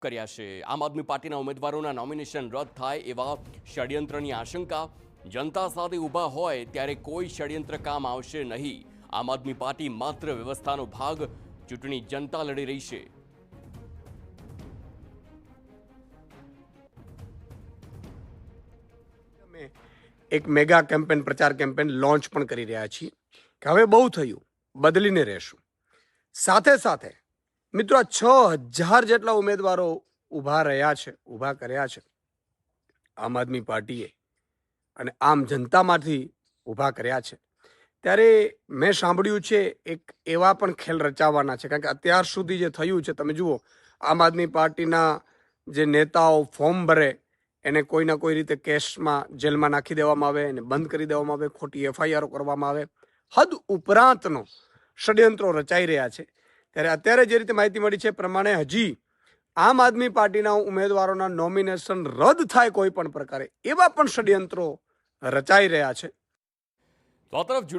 કર્યા છે। આમ આદમી પાર્ટીના ઉમેદવારોના નોમિનેશન રદ થાય એવા ષડયંત્રની આશંકા। જનતા સાથે ઊભા હોય ત્યારે કોઈ ષડયંત્ર કામ આવશે નહીં। આમ આદમી પાર્ટી માત્ર વ્યવસ્થાનો ભાગ। ચૂંટણી જનતા લડી રહી છે। એક મેગા કેમ્પેન પ્રચાર કેમ્પેન લોન્ચ પણ કરી રહ્યા છીએ કે હવે બહુ થયું, બદલીને રહેશું। સાથે સાથે મિત્રો આ 6000 જેટલા ઉમેદવારો ઊભા કર્યા છે આમ આદમી પાર્ટીએ અને આમ જનતામાંથી ઊભા કર્યા છે। ત્યારે મેં સાંભળ્યું છે એક એવા પણ ખેલ રચાવાના છે, કારણ કે અત્યાર સુધી જે થયું છે તમે જુઓ, આમ આદમી પાર્ટીના જે નેતાઓ ફોર્મ ભરે એને કોઈના કોઈ રીતે કેસમાં જેલમાં નાખી દેવામાં આવે, એને બંધ કરી દેવામાં આવે, ખોટી એફઆઈઆર કરવામાં આવે, હદ ઉપરાંતનો ષડયંત્રો રચાઈ રહ્યા છે। ત્યારે અત્યારે જે રીતે માહિતી મળી છે પ્રમાણે હજી આમ આદમી પાર્ટીના ઉમેદવારોના નોમિનેશન રદ થાય કોઈ પણ પ્રકારે એવા પણ ષડયંત્રો રચાઈ રહ્યા છે। તો આ તરફ